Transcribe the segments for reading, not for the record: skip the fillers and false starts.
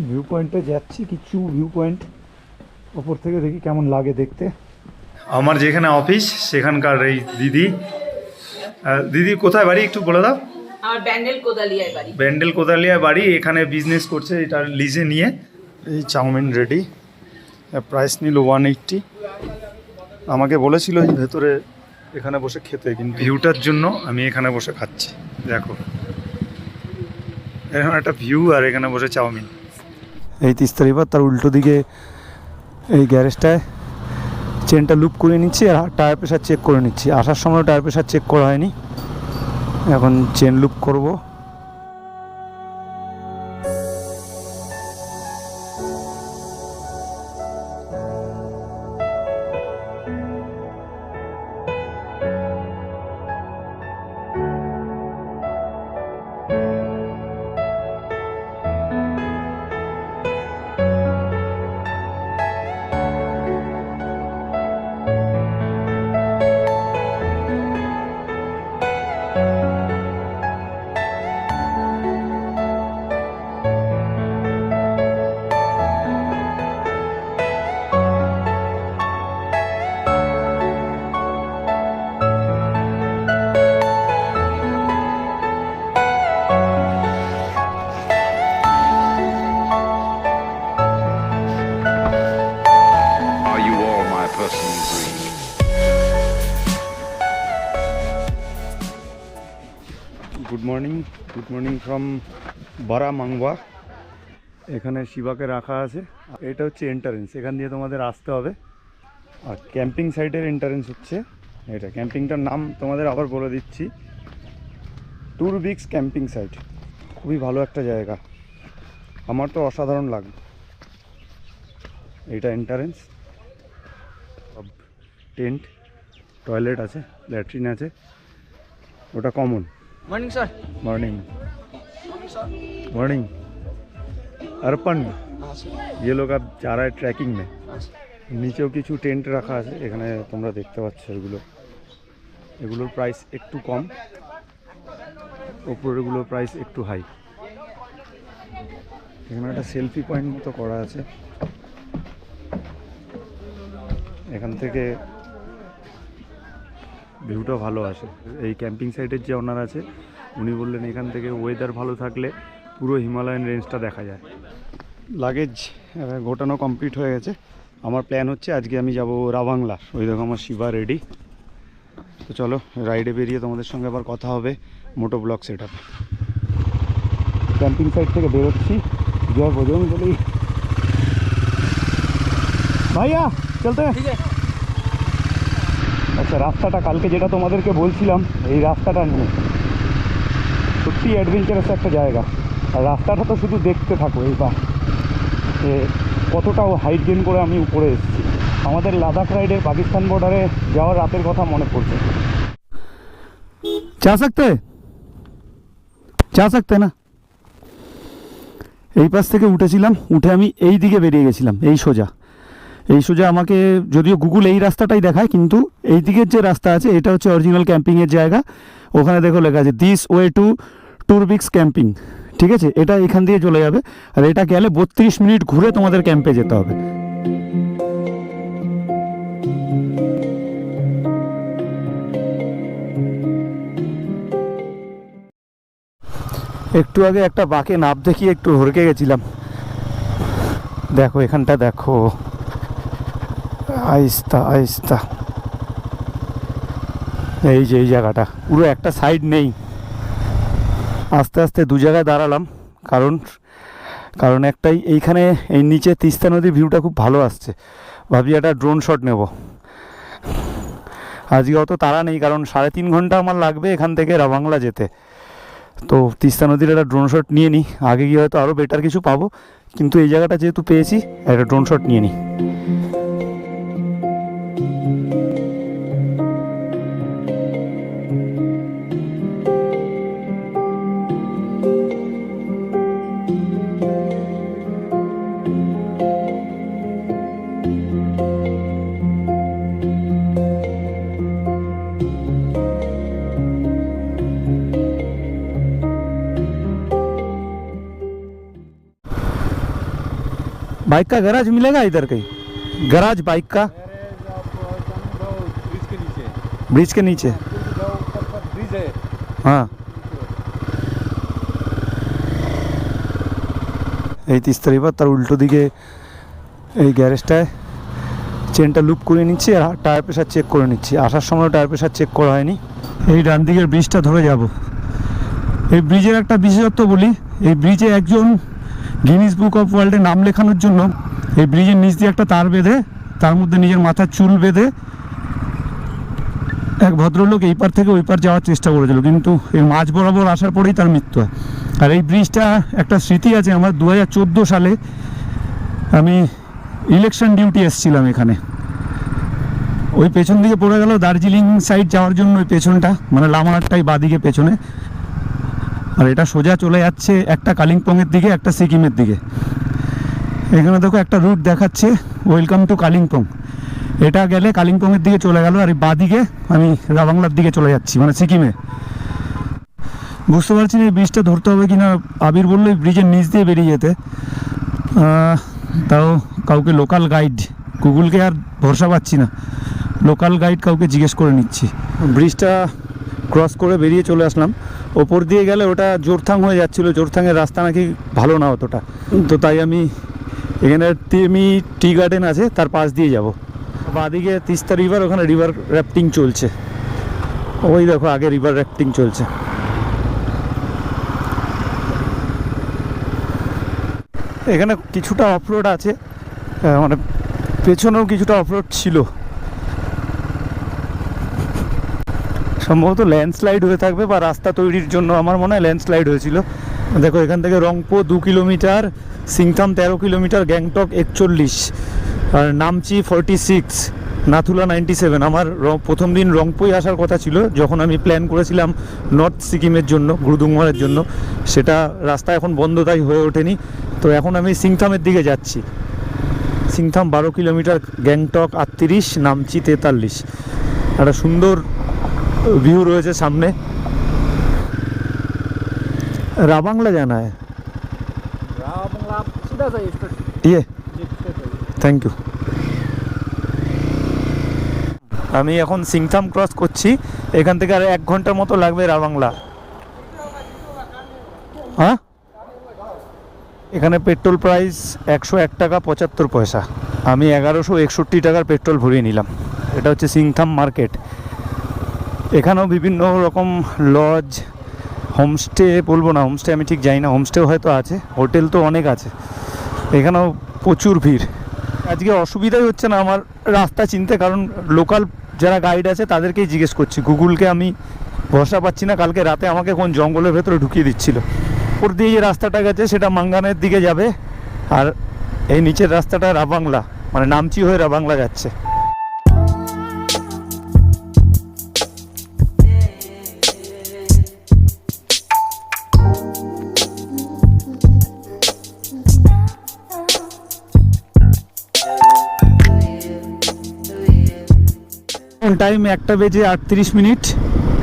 View পয়েন্টে যাচ্ছি, কিছু ভিউ পয়েন্ট ওপর থেকে দেখি কেমন লাগে দেখতে। আমার যেখানে অফিস সেখানকার এই দিদি, দিদি কোথায় বাড়ি একটু বলে দাও। আমার ব্যান্ডেল কোদালিয়ায় বাড়ি। ব্যান্ডেল কোদালিয়ায় বাড়ি, এখানে বিজনেস করছে, এটা লিজে নিয়ে। এই চাউমিন রেডি, প্রাইস নিল 180। আমাকে বলেছিল এই ভেতরে এখানে বসে খেতে, কিন্তু ভিউটার জন্য আমি এখানে বসে খাচ্ছি। দেখো এখানে একটা ভিউ আর এখানে বসে চাউমিন। এই তিস্তারিবার তার উল্টো দিকে এই গ্যারেজটায় চেনটা লুপ করে নিচ্ছি আর টায়ার প্রেশার চেক করে নিচ্ছি। আসার সময় টায়ার প্রেশার চেক করা হয়নি, এখন চেন লুপ করবো। Good morning from Baramangba. এখানে শিবাকে রাখা আছে। এটা হচ্ছে এন্ট্রান্স, এখান দিয়ে তোমাদের আসতে হবে। আর ক্যাম্পিং সাইটের এন্ট্রান্স হচ্ছে এটা। ক্যাম্পিংটার নাম তোমাদের আবার বলে দিচ্ছি, টুরবিক্স ক্যাম্পিং সাইট। খুবই ভালো একটা জায়গা, আমার তো অসাধারণ লাগবে। এইটা এন্ট্রান্স, সব টেন্ট, টয়লেট আছে, ল্যাট্রিন আছে, ওটা common. Morning sir. Morning morning Arpan, ये लोग अब जा रहा है ट्रैकिंग में। নিচেও কিছু টেন্ট রাখা আছে, এখানে তোমরা দেখতে পাচ্ছ। এগুলোর প্রাইস একটু কম, ওপরেরগুলোর প্রাইস একটু হাই। এখানে একটা সেলফি পয়েন্ট মতো করা আছে, এখান থেকে ভিউটা ভালো আসে। এই ক্যাম্পিং সাইটের যে ওনার আছে উনি বললেন এখান থেকে ওয়েদার ভালো থাকলে পুরো হিমালয়ান রেঞ্জটা দেখা যায়। লাগেজ গোটানো কমপ্লিট হয়ে গেছে। আমার প্ল্যান হচ্ছে আজকে আমি যাব রাবাংলা। ওই দেখো আমার শিবা রেডি। তো চলো রাইডে বেরিয়ে তোমাদের সঙ্গে আবার কথা হবে মোটো ব্লগ সেটআপে। ক্যাম্পিং সাইট থেকে বেরোচ্ছি, জয় বজরং বলি। ভাইয়া চলতে ঠিক আছে। আচ্ছা, রাস্তাটা কালকে যেটা তোমাদেরকে বলছিলাম, এই রাস্তাটা নিয়ে সত্যি অ্যাডভেঞ্চারাস একটা জায়গা। আর রাস্তাটা তো শুধু দেখতে থাকো, এইবার কতটাও হাইট গেইন করে আমি উপরে এসেছি। আমাদের লাদাখ রাইডের পাকিস্তান বর্ডারে যাওয়ার রাতের কথা মনে পড়ছে। যা সকতে না, এই পাশ থেকে উঠেছিলাম, উঠে আমি এই দিকে বেরিয়ে গেছিলাম, এই সোজা আমাকে যদিও গুগল এই রাস্তাটাই দেখায়, কিন্তু এই দিকের যে রাস্তা আছে এটা হচ্ছে অরিজিনাল ক্যাম্পিংয়ের জায়গা। ওখানে দেখো লেখা আছে দিস ওয়ে টু টুরবিক্স ক্যাম্পিং। ঠিক আছে, এটা এখান দিয়ে চলে যাবে, আর এটা গেলে 32 মিনিট ঘুরে তোমাদের ক্যাম্পে যেতে হবে। একটু আগে একটা বাঁকে নাপ দেখিয়ে একটু হড়কে গেছিলাম। দেখো এখানটা দেখো, আইস্তা আইস্তা। এই যে এই জায়গাটা পুরো একটা সাইড নেই, আস্তে আস্তে দু জায়গায় দাঁড়ালাম। কারণ একটাই, এইখানে এই নিচে তিস্তা নদীর ভিউটা খুব ভালো আসছে। ভাবি একটা ড্রোন শট নেব। আজকে অত তাড়া নেই, কারণ 3.5 ঘন্টা আমার লাগবে এখান থেকে রাবাংলা যেতে। তো তিস্তা নদীর একটা ড্রোন শট নিয়ে নিই, আগে গিয়ে হয়তো আরও বেটার কিছু পাবো, কিন্তু এই জায়গাটা যেহেতু পেয়েছি একটা ড্রোন শট নিয়ে নিই। बाइक का गैराज मिलेगा इधर कहीं? गैराज बाइक का ब्रिज के नीचे ब्रिज के नीचे? ऊपर पर ब्रिज है। हाँ এই 30 তারিখ তার উল্টো দিকে এই গ্যারেজটায় চেনটা লুপ করে নিচ্ছি আর টায়ার প্রেশার চেক করে নিচ্ছি। আসার সময় টায়ার প্রেশার চেক করা হয়নি। এই ডান দিকের ব্রিজটা ধরে যাব। এই ব্রিজের একটা বিশেষত্ব বলি, এই ব্রিজে একজন গিনিস বুক অফ ওয়ার্ল্ডে নাম লেখানোর জন্য এই ব্রিজের নিচ দিয়ে একটা তার বেঁধে তার মধ্যে নিজের মাথার চুল বেঁধে এক ভদ্রলোক এই পার থেকে ওই পার যাওয়ার চেষ্টা করেছিল, কিন্তু এই মাঝ বরাবর আসার পরেই তার মৃত্যু হয়। আর এই ব্রিজটা একটা স্মৃতি আছে আমার, 2014 সালে আমি ইলেকশন ডিউটি এসেছিলাম এখানে। ওই পেছন দিকে পড়ে গেল দার্জিলিং সাইড যাওয়ার জন্য, ওই পেছনটা মানে লামারটাই বাদিকে পেছনে, আর এটা সোজা চলে যাচ্ছে একটা কালিম্পংয়ের দিকে একটা সিকিমের দিকে। এখানে দেখো একটা রুট দেখাচ্ছে ওয়েলকাম টু কালিম্পং, এটা গেলে কালিম্পংয়ের দিকে চলে গেল, আর এই বাদিকে আমি রাবাংলার দিকে চলে যাচ্ছি মানে সিকিমে। বুঝতে পারছি না এই ব্রিজটা ধরতে হবে কিনা। আবির বললো এই ব্রিজের নিচ দিয়ে বেরিয়ে যেতে, তাও কাউকে লোকাল গাইড, গুগলকে আর ভরসা পাচ্ছি না, লোকাল গাইড কাউকে জিজ্ঞেস করে নিচ্ছি। ব্রিজটা ক্রস করে বেরিয়ে চলে আসলাম। ওপর দিয়ে গেলে ওটা জোরথাং হয়ে যাচ্ছিলো, জোরথাংয়ের রাস্তা নাকি ভালো না অতটা, তো তাই আমি এখানে তেমি টি গার্ডেন আছে তার পাশ দিয়ে যাব। বাদিকে তিস্তা রিভার, ওখানে রিভার র্যাফটিং চলছে, ওই দেখো আগে রিভার র্যাফটিং চলছে। এখানে কিছুটা অফরোড আছে, মানে পেছনেও কিছুটা অফরোড ছিল, সম্ভবত ল্যান্ডস্লাইড হয়ে থাকবে বা রাস্তা তৈরির জন্য আমার মনে হয় ল্যান্ডস্লাইড হয়েছিল। দেখো এখান থেকে রংপো 2 কিলোমিটার, সিংথাম 13 কিলোমিটার, গ্যাংটক 41, আর নামচি 46, নাথুলা 97। আমার প্রথম দিন রংপোই আসার কথা ছিল যখন আমি প্ল্যান করেছিলাম নর্থ সিকিমের জন্য, গুরুদুংমারের জন্য। সেটা রাস্তা এখন বন্ধ, তাই হয়ে ওঠেনি। তো এখন আমি সিংথামের দিকে যাচ্ছি। সিংথাম 12 কিলোমিটার, গ্যাংটক 38, নামচি 43। একটা সুন্দর ভিউ রয়েছে সামনে। राबांगला जाना है। राबांगला सीधा सा स्ट्रेट ये থ্যাংক ইউ। আমি এখন সিংথাম ক্রস করছি, এখান থেকে আর 1 ঘন্টার মতো লাগবে রাবাংলা। হ্যাঁ, এখানে পেট্রোল প্রাইস 101 টাকা 75 পয়সা। আমি 1161 টাকার পেট্রোল ভরিয়ে নিলাম। এটা হচ্ছে সিংথাম মার্কেট। এখানেও বিভিন্ন রকম লজ, হোমস্টে বলবো না, হোমস্টে আমি ঠিক জানি না, হোমস্টেও হয়তো আছে, হোটেল তো অনেক আছে। এখানেও প্রচুর ভিড়। আজকে অসুবিধাই হচ্ছে না আমার রাস্তা চিনতে, কারণ লোকাল যারা গাইড আছে তাদেরকেই জিজ্ঞেস করছি, গুগলকে আমি ভরসা পাচ্ছি না। কালকে রাতে আমাকে কোন জঙ্গলের ভেতরে ঢুকিয়ে দিচ্ছিল। ওপর দিয়ে যে রাস্তাটা গেছে সেটা মাঙ্গানের দিকে যাবে, আর এই নিচের রাস্তাটা রাবাংলা মানে নামচি হয়ে রাবাংলা যাচ্ছে। টাইম 1:38।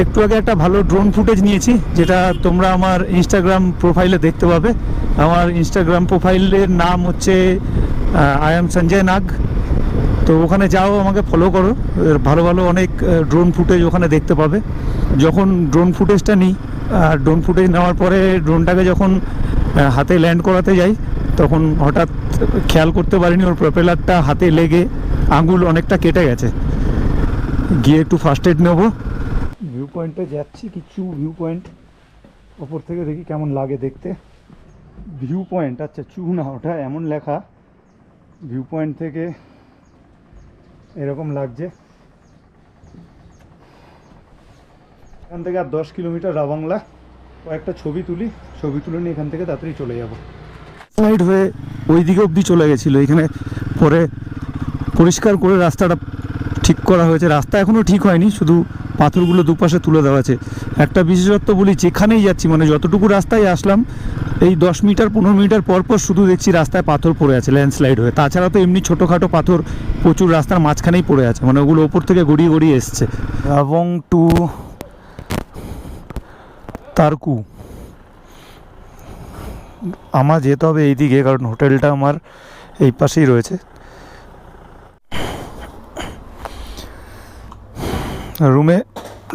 একটু আগে একটা ভালো ড্রোন ফুটেজ নিয়েছি, যেটা তোমরা আমার ইনস্টাগ্রাম প্রোফাইলে দেখতে পাবে। আমার ইনস্টাগ্রাম প্রোফাইলের নাম হচ্ছে আই এম সঞ্জয় নাগ। তো ওখানে যাও, আমাকে ফলো করো, ভালো ভালো অনেক ড্রোন ফুটেজ ওখানে দেখতে পাবে। যখন ড্রোন ফুটেজটা নিই, ড্রোন ফুটেজ নেওয়ার পরে ড্রোনটাকে যখন হাতে ল্যান্ড করাতে যাই, তখন হঠাৎ খেয়াল করতে পারিনি ওর প্রপেলারটা হাতে লেগে আঙুল অনেকটা কেটে গেছে। গিয়ে একটু ফার্স্ট এড নেবো। ভিউ পয়েন্টে যাচ্ছি, কিছু ভিউ পয়েন্ট ওপর থেকে দেখি কেমন লাগে দেখতে। ভিউ পয়েন্ট, আচ্ছা চু না, ওটা এমন লেখা। ভিউ পয়েন্ট থেকে এরকম লাগছে। এখান থেকে আর 10 কিলোমিটার রাবাংলা। কয়েকটা ছবি তুলি, ছবি তুলে নিয়ে এখান থেকে তাড়াতাড়ি চলে যাব। সাইড হয়ে ওই দিকে অবধি চলে গেছিলো, এখানে পরে পরিষ্কার করে রাস্তাটা ঠিক করা হয়েছে। রাস্তা এখনও ঠিক হয়নি, শুধু পাথরগুলো দুপাশে তুলে দেওয়া আছে। একটা বিশেষত্ব বলি, যেখানেই যাচ্ছি মানে যতটুকু রাস্তায় আসলাম, এই 10 মিটার 15 মিটার পর পর শুধু দেখছি রাস্তায় পাথর পড়ে আছে ল্যান্ডস্লাইড হয়ে। তাছাড়া তো এমনি ছোটোখাটো পাথর প্রচুর রাস্তার মাঝখানেই পড়ে আছে, মানে ওগুলো ওপর থেকে গড়িয়ে গড়িয়ে এসছে। এবং টু তারকু আমার যেতে হবে এইদিকে, কারণ হোটেলটা আমার এই পাশেই রয়েছে। রুমে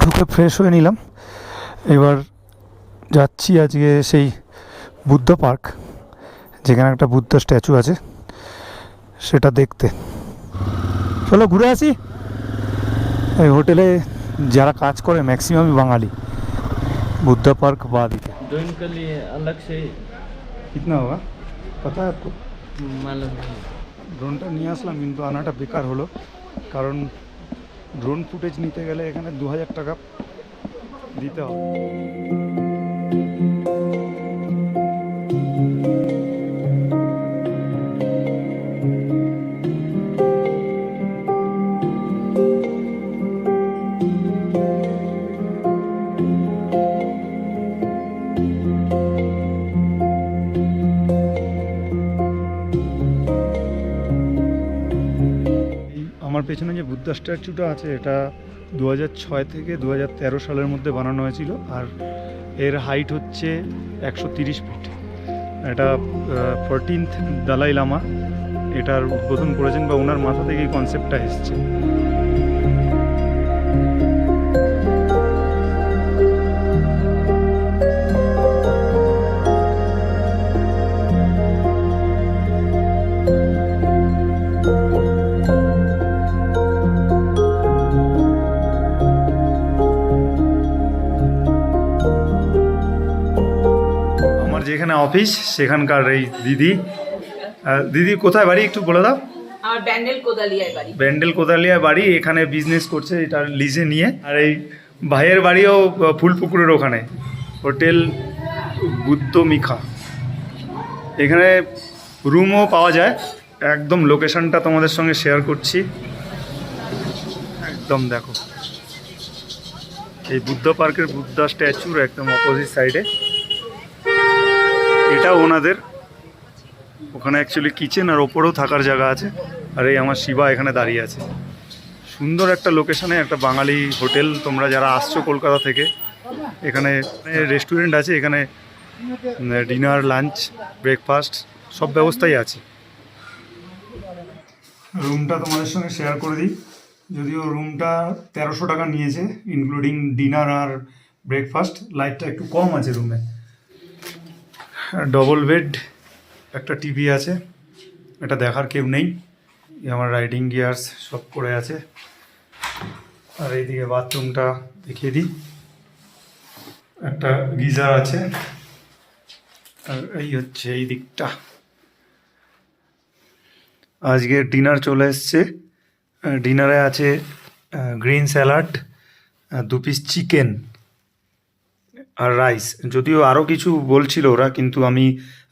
ঢুকে ফ্রেশ হয়ে নিলাম, এবার যাচ্ছি আজকে সেই বুদ্ধ পার্ক, যেখানে একটা বুদ্ধ স্ট্যাচু আছে সেটা দেখতে। চলো ঘুরে আসি। এই হোটেলে যারা কাজ করে ম্যাক্সিমামই বাঙালি। বুদ্ধ পার্ক বাদিকে। ड्रोन के लिए अलग से কিতনা হোগা পাতা है आपको? मालूम नहीं। ড্রোনটা নিয়ে আসলাম কিন্তু আনাটা বেকার হলো, কারণ ড্রোন ফুটেজ নিতে গেলে এখানে 2000 টাকা দিতে হবে। আমার পেছনে যে বুদ্ধা স্ট্যাচুটা আছে এটা 2006 থেকে 2013 সালের মধ্যে বানানো হয়েছিল, আর এর হাইট হচ্ছে 130 ফিট। এটা 14th দালাই লামা এটার উদ্বোধন করেছেন, বা ওনার মাথা থেকে এই কনসেপ্টটা এসছে। আমার যেখানে অফিস সেখানকার এই দিদি, দিদি কোথায় বাড়ি একটু বলে দাও। আমার ব্যান্ডেল কোদালিয়ায় বাড়ি। ব্যান্ডেল কোদালিয়া বাড়ি, এখানে বিজনেস করছে এটা লিজে নিয়ে। আর এই ভাইয়ের বাড়িও ফুলপুকুরের ওখানে, হোটেল বুদ্ধ মিখা। এখানে রুমও পাওয়া যায়। একদম লোকেশনটা তোমাদের সঙ্গে শেয়ার করছি, একদম দেখো এই বুদ্ধ পার্কের বুদ্ধা স্ট্যাচুর একদম অপোজিট সাইডে। এটা ওনাদের ওখানে অ্যাকচুয়ালি কিচেন আর ওপরেও থাকার জায়গা আছে। আর এই আমার শিবা এখানে দাঁড়িয়ে আছে। সুন্দর একটা লোকেশনে একটা বাঙালি হোটেল। তোমরা যারা আসছো কলকাতা থেকে, এখানে রেস্টুরেন্ট আছে, এখানে ডিনার, লাঞ্চ, ব্রেকফাস্ট সব ব্যবস্থাই আছে। রুমটা তোমাদের সঙ্গে শেয়ার করে দিই। যদিও রুমটা 1300 টাকা নিয়েছে ইনক্লুডিং ডিনার আর ব্রেকফাস্ট। লাইটটা একটু কম আছে রুমে। ডবল বেড, একটা টিভি আছে, এটা দেখার কেউ নেই। আমার রাইডিং গিয়ার্স সব পড়ে আছে। আর এইদিকে বাথরুমটা দেখিয়ে দিই, একটা গিজার আছে। আর এই হচ্ছে এই দিকটা। আজকে ডিনার চলে এসছে। ডিনারে আছে গ্রিন স্যালাড, 2 পিস চিকেন আর রাইস। যদিও আরও কিছু বলছিল ওরা, কিন্তু আমি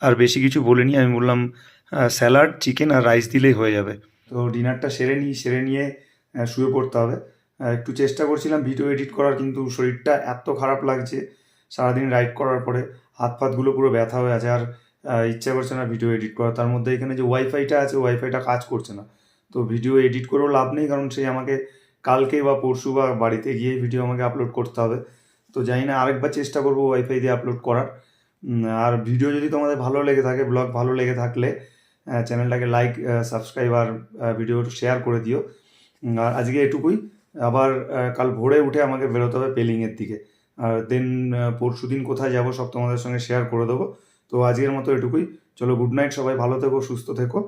আর বেশি কিছু বলিনি। আমি বললাম স্যালাড, চিকেন আর রাইস দিলেই হয়ে যাবে। তো ডিনারটা সেরে নিয়ে শুয়ে পড়তে হবে। একটু চেষ্টা করছিলাম ভিডিও এডিট করার, কিন্তু শরীরটা এত খারাপ লাগছে সারাদিন রাইড করার পরে, হাত ফাতগুলো পুরো ব্যথা হয়ে আছে। আর ইচ্ছা করছে না ভিডিও এডিট করা। তার মধ্যে এখানে যে ওয়াইফাইটা আছে, ওয়াইফাইটা কাজ করছে না। তো ভিডিও এডিট করেও লাভ নেই, কারণ সেই আমাকে কালকে বা পরশু বা বাড়িতে গিয়ে ভিডিও আমাকে আপলোড করতে হবে। তো জানি না, আরেকবার চেষ্টা করবো ওয়াইফাই দিয়ে আপলোড করার। আর ভিডিও যদি তোমাদের ভালো লেগে থাকে, ব্লগ ভালো লেগে থাকলে চ্যানেলটাকে লাইক, সাবস্ক্রাইব আর ভিডিও শেয়ার করে দিও। আর আজকে এটুকুই। আবার কাল ভোরে উঠে আমাকে বেরোতে হবে পেলিংয়ের দিকে। আর দেন পরশু দিন কোথায় যাব সব তোমাদের সঙ্গে শেয়ার করে দেবো। তো আজকের মতো এটুকুই। চলো, গুড নাইট, সবাই ভালো থেকো, সুস্থ থেকো।